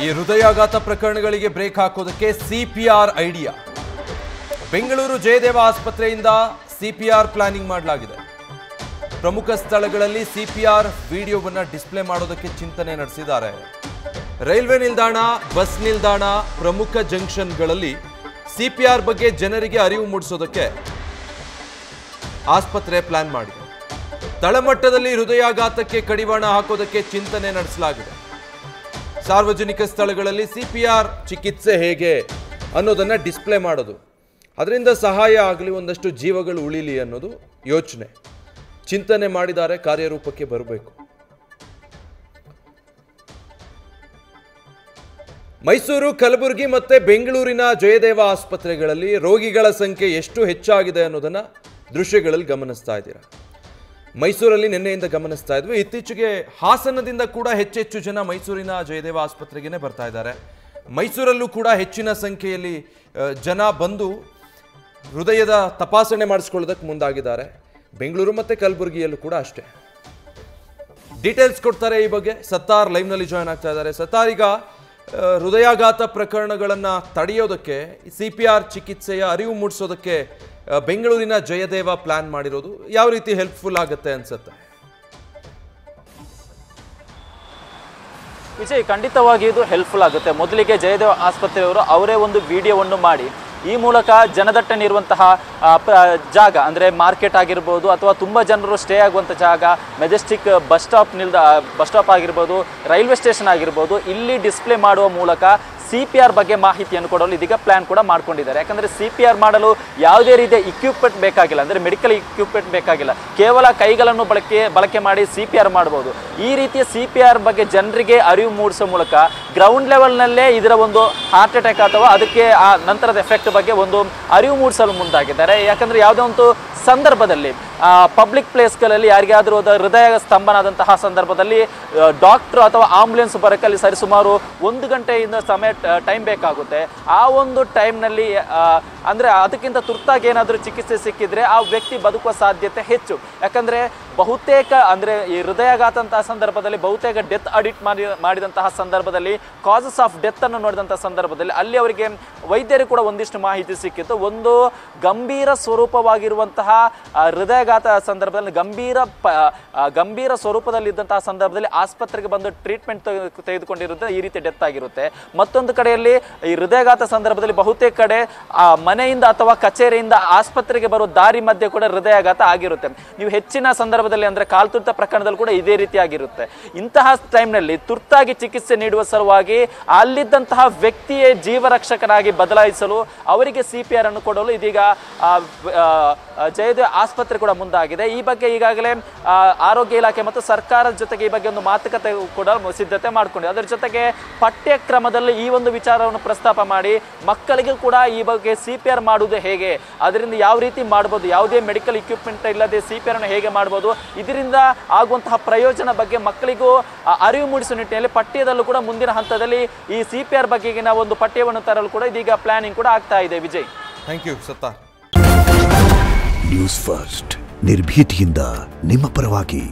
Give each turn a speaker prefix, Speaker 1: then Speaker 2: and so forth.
Speaker 1: ಈ ಹೃದಯಾಘಾತ ಪ್ರಕರಣಗಳಿಗೆ ಬ್ರೇಕ್ ಹಾಕೋದಕ್ಕೆ ಸಿಪಿಆರ್ ಐಡಿಯಾ. ಬೆಂಗಳೂರು ಜಯದೇವ ಆಸ್ಪತ್ರೆಯಿಂದ ಸಿಪಿಆರ್ ಪ್ಲಾನಿಂಗ್ ಮಾಡಲಾಗಿದೆ. ಪ್ರಮುಖ ಸ್ಥಳಗಳಲ್ಲಿ ಸಿಪಿಆರ್ ವಿಡಿಯೋವನ್ನು ಡಿಸ್ಪ್ಲೇ ಮಾಡೋದಕ್ಕೆ ಚಿಂತನೆ ನಡೆಸಿದ್ದಾರೆ. ರೈಲ್ವೆ ನಿಲ್ದಾಣ, ಬಸ್ ನಿಲ್ದಾಣ, ಪ್ರಮುಖ ಜಂಕ್ಷನ್ಗಳಲ್ಲಿ ಸಿಪಿಆರ್ ಬಗ್ಗೆ ಜನರಿಗೆ ಅರಿವು ಮೂಡಿಸೋದಕ್ಕೆ ಆಸ್ಪತ್ರೆ ಪ್ಲಾನ್ ಮಾಡಿದೆ. ತಳಮಟ್ಟದಲ್ಲಿ ಹೃದಯಾಘಾತಕ್ಕೆ ಕಡಿವಾಣ ಹಾಕೋದಕ್ಕೆ ಚಿಂತನೆ ನಡೆಸಲಾಗಿದೆ. ಸಾರ್ವಜನಿಕ ಸ್ಥಳಗಳಲ್ಲಿ ಸಿಪಿಆರ್ ಚಿಕಿತ್ಸೆ ಹೇಗೆ ಅನ್ನೋದನ್ನು ಡಿಸ್ಪ್ಲೇ ಮಾಡೋದು, ಅದರಿಂದ ಸಹಾಯ ಆಗಲಿ, ಒಂದಷ್ಟು ಜೀವಗಳು ಉಳಿಲಿ ಅನ್ನೋದು ಯೋಚನೆ. ಚಿಂತನೆ ಮಾಡಿದ್ದಾರೆ, ಕಾರ್ಯರೂಪಕ್ಕೆ ಬರಬೇಕು. ಮೈಸೂರು, ಕಲಬುರಗಿ ಮತ್ತು ಬೆಂಗಳೂರಿನ ಜಯದೇವ ಆಸ್ಪತ್ರೆಗಳಲ್ಲಿ ರೋಗಿಗಳ ಸಂಖ್ಯೆ ಎಷ್ಟು ಹೆಚ್ಚಾಗಿದೆ ಅನ್ನೋದನ್ನು ದೃಶ್ಯಗಳಲ್ಲಿ ಗಮನಿಸ್ತಾ ಇದ್ದೀರಾ. ಮೈಸೂರಲ್ಲಿ ನಿನ್ನೆಯಿಂದ ಗಮನಿಸ್ತಾ ಇದ್ವಿ. ಇತ್ತೀಚೆಗೆ ಹಾಸನದಿಂದ ಕೂಡ ಹೆಚ್ಚೆಚ್ಚು ಜನ ಮೈಸೂರಿನ ಜಯದೇವ ಆಸ್ಪತ್ರೆಗೆ ಬರ್ತಾ ಇದ್ದಾರೆ. ಮೈಸೂರಲ್ಲೂ ಕೂಡ ಹೆಚ್ಚಿನ ಸಂಖ್ಯೆಯಲ್ಲಿ ಜನ ಬಂದು ಹೃದಯದ ತಪಾಸಣೆ ಮಾಡಿಸ್ಕೊಳ್ಳೋದಕ್ಕೆ ಮುಂದಾಗಿದ್ದಾರೆ. ಬೆಂಗಳೂರು ಮತ್ತು ಕಲಬುರಗಿಯಲ್ಲೂ ಕೂಡ ಅಷ್ಟೇ. ಡೀಟೇಲ್ಸ್ ಕೊಡ್ತಾರೆ ಈ ಬಗ್ಗೆ. ಸತ್ತಾರ್ ಲೈವ್ನಲ್ಲಿ ಜಾಯ್ನ್ ಆಗ್ತಾ ಇದ್ದಾರೆ. ಸತ್ತಾರ್, ಈಗ ಹೃದಯಾಘಾತ ಪ್ರಕರಣಗಳನ್ನು ತಡೆಯೋದಕ್ಕೆ ಸಿಪಿಆರ್ ಚಿಕಿತ್ಸೆಯ ಅರಿವು ಮೂಡಿಸೋದಕ್ಕೆ ಬೆಂಗಳೂರಿನ ಜಯದೇವ ಪ್ಲಾನ್ ಮಾಡಿರೋದು ಯಾವ ರೀತಿ ಹೆಲ್ಪ್ಫುಲ್ ಆಗುತ್ತೆ ಅನ್ಸುತ್ತೆ?
Speaker 2: ವಿಜಯ್, ಖಂಡಿತವಾಗಿ ಇದು ಹೆಲ್ಪ್ಫುಲ್ ಆಗುತ್ತೆ. ಮೊದಲಿಗೆ ಜಯದೇವ ಆಸ್ಪತ್ರೆಯವರು ಅವರೇ ಒಂದು ವಿಡಿಯೋವನ್ನು ಮಾಡಿ ಈ ಮೂಲಕ ಜನದಟ್ಟಣೆ ಇರುವಂತಹ ಜಾಗ ಅಂದರೆ ಮಾರ್ಕೆಟ್ ಆಗಿರ್ಬೋದು, ಅಥವಾ ತುಂಬ ಜನರು ಸ್ಟೇ ಆಗುವಂಥ ಜಾಗ, ಮೆಜೆಸ್ಟಿಕ್ ಬಸ್ ಸ್ಟಾಪ್ ಆಗಿರ್ಬೋದು, ರೈಲ್ವೆ ಸ್ಟೇಷನ್ ಆಗಿರ್ಬೋದು, ಇಲ್ಲಿ ಡಿಸ್ಪ್ಲೇ ಮಾಡುವ ಮೂಲಕ ಸಿಪಿಆರ್ ಬಗ್ಗೆ ಮಾಹಿತಿಯನ್ನು ಕೊಡಲು ಇದೀಗ ಪ್ಲಾನ್ ಕೂಡ ಮಾಡ್ಕೊಂಡಿದ್ದಾರೆ. ಯಾಕಂದರೆ ಸಿಪಿಆರ್ ಮಾಡಲು ಯಾವುದೇ ರೀತಿಯ ಇಕ್ವಿಪ್ಮೆಂಟ್ ಬೇಕಾಗಿಲ್ಲ, ಅಂದರೆ ಮೆಡಿಕಲ್ ಇಕ್ವಿಪ್ಮೆಂಟ್ ಬೇಕಾಗಿಲ್ಲ. ಕೇವಲ ಕೈಗಳನ್ನು ಬಳಕೆ ಮಾಡಿ ಸಿಪಿಆರ್ ಮಾಡ್ಬೋದು. ಈ ರೀತಿಯ ಸಿಪಿಆರ್ ಬಗ್ಗೆ ಜನರಿಗೆ ಅರಿವು ಮೂಡಿಸೋ ಮೂಲಕ ಗ್ರೌಂಡ್ ಲೆವೆಲ್ನಲ್ಲೇ ಇದರ ಒಂದು ಹಾರ್ಟ್ ಅಟ್ಯಾಕ್ ಅಥವಾ ಅದಕ್ಕೆ ಆ ನಂತರದ ಎಫೆಕ್ಟ್ ಬಗ್ಗೆ ಒಂದು ಅರಿವು ಮೂಡಿಸಲು ಮುಂದಾಗಿದ್ದಾರೆ. ಯಾಕಂದರೆ ಯಾವುದೇ ಒಂದು ಸಂದರ್ಭದಲ್ಲಿ ಪಬ್ಲಿಕ್ ಪ್ಲೇಸ್ಗಳಲ್ಲಿ ಯಾರಿಗಾದರೂ ಹೃದಯ ಸ್ತಂಭನಾದಂತಹ ಸಂದರ್ಭದಲ್ಲಿ ಡಾಕ್ಟ್ರು ಅಥವಾ ಆಂಬುಲೆನ್ಸ್ ಬರೋಕ್ಕಲ್ಲಿ ಸರಿಸುಮಾರು 1 ಗಂಟೆಯಿಂದ ಟೈಮ್ ಬೇಕಾಗುತ್ತೆ. ಆ ಒಂದು ಟೈಮ್ನಲ್ಲಿ ಅಂದರೆ ಅದಕ್ಕಿಂತ ತುರ್ತಾಗಿ ಏನಾದರೂ ಚಿಕಿತ್ಸೆ ಸಿಕ್ಕಿದ್ರೆ ಆ ವ್ಯಕ್ತಿ ಬದುಕುವ ಸಾಧ್ಯತೆ ಹೆಚ್ಚು. ಯಾಕಂದರೆ ಬಹುತೇಕ ಅಂದರೆ ಈ ಹೃದಯಾಘಾತ ಅಂತಹ ಸಂದರ್ಭದಲ್ಲಿ ಬಹುತೇಕ ಡೆತ್ ಅಡಿಟ್ ಮಾಡಿದಂತಹ ಸಂದರ್ಭದಲ್ಲಿ, ಕಾಸಸ್ ಆಫ್ ಡೆತ್ತನ್ನು ನೋಡಿದಂಥ ಸಂದರ್ಭದಲ್ಲಿ ಅಲ್ಲಿ ಅವರಿಗೆ ವೈದ್ಯರು ಕೂಡ ಒಂದಿಷ್ಟು ಮಾಹಿತಿ ಸಿಕ್ಕಿತ್ತು. ಒಂದು ಗಂಭೀರ ಸ್ವರೂಪವಾಗಿರುವಂತಹ ಹೃದಯಾಘಾತ ಸಂದರ್ಭದಲ್ಲಿ ಗಂಭೀರ ಸ್ವರೂಪದಲ್ಲಿದ್ದಂತಹ ಸಂದರ್ಭದಲ್ಲಿ ಆಸ್ಪತ್ರೆಗೆ ಬಂದು ಟ್ರೀಟ್ಮೆಂಟ್ ತೆಗೆದುಕೊಂಡಿರುತ್ತೆ, ಈ ರೀತಿ ಡೆತ್ ಆಗಿರುತ್ತೆ. ಮತ್ತೊಂದು ಕಡೆಯಲ್ಲಿ ಈ ಹೃದಯಾಘಾತ ಸಂದರ್ಭದಲ್ಲಿ ಬಹುತೇಕ ಕಡೆ ಮನೆಯಿಂದ ಅಥವಾ ಕಚೇರಿಯಿಂದ ಆಸ್ಪತ್ರೆಗೆ ಬರುವ ದಾರಿ ಮಧ್ಯೆ ಕೂಡ ಹೃದಯಾಘಾತ ಆಗಿರುತ್ತೆ. ನೀವು ಹೆಚ್ಚಿನ ಸಂದರ್ಭದಲ್ಲಿ ಅಂದರೆ ಕಾಲ್ತುರ್ತ ಪ್ರಕರಣದಲ್ಲಿ ಕೂಡ ಇದೇ ರೀತಿ ಆಗಿರುತ್ತೆ. ಇಂತಹ ಟೈಮ್ನಲ್ಲಿ ತುರ್ತಾಗಿ ಚಿಕಿತ್ಸೆ ನೀಡುವ ಸಲುವಾಗಿ ಅಲ್ಲಿದ್ದಂತಹ ವ್ಯಕ್ತಿಯೇ ಜೀವರಕ್ಷಕನಾಗಿ ಬದಲಾಯಿಸಲು ಅವರಿಗೆ ಸಿಪಿಆರ್ ಅನ್ನು ಕೊಡಲು ಇದೀಗ ಜಯದೇವ ಆಸ್ಪತ್ರೆ ಕೂಡ ಮುಂದಾಗಿದೆ. ಈ ಬಗ್ಗೆ ಈಗಾಗಲೇ ಆರೋಗ್ಯ ಇಲಾಖೆ ಮತ್ತು ಸರ್ಕಾರದ ಜೊತೆಗೆ ಈ ಬಗ್ಗೆ ಒಂದು ಮಾತುಕತೆ ಕೂಡ ಸಿದ್ಧತೆ ಮಾಡಿಕೊಂಡಿದೆ. ಅದರ ಜೊತೆಗೆ ಪಠ್ಯಕ್ರಮದಲ್ಲಿ ಈ ಒಂದು ವಿಚಾರವನ್ನು ಪ್ರಸ್ತಾಪ ಮಾಡಿ ಮಕ್ಕಳಿಗೂ ಕೂಡ ಈ ಬಗ್ಗೆ ಸಿಪಿಆರ್ ಮಾಡುವುದು ಹೇಗೆ, ಅದರಿಂದ ಯಾವ ರೀತಿ ಮಾಡ್ಬೋದು, ಯಾವುದೇ ಮೆಡಿಕಲ್ ಇಕ್ವಿಪ್ಮೆಂಟ್ ಇಲ್ಲದೆ ಸಿಪಿಆರ್ ಅನ್ನು ಹೇಗೆ ಮಾಡ್ಬೋದು, ಇದರಿಂದ ಆಗುವಂತಹ ಪ್ರಯೋಜನ ಬಗ್ಗೆ ಮಕ್ಕಳಿಗೂ ಅರಿವು ಮೂಡಿಸುವ ನಿಟ್ಟಿನಲ್ಲಿ ಪಠ್ಯದಲ್ಲೂ ಕೂಡ ಮುಂದಿನ ಹಂತದಲ್ಲಿ ಈ ಸಿಪಿಆರ್ ಬಗ್ಗೆಗಿನ ಒಂದು ಪಠ್ಯವನ್ನು ತರಲು ಕೂಡ ಇದೀಗ ಪ್ಲಾನಿಂಗ್ ಕೂಡ ಆಗ್ತಾ ಇದೆ. Vijay,
Speaker 1: thank you. Sattar,
Speaker 3: news first, ನಿರ್ಭೀತಿಯಿಂದ ನಿಮ್ಮ ಪರವಾಗಿ.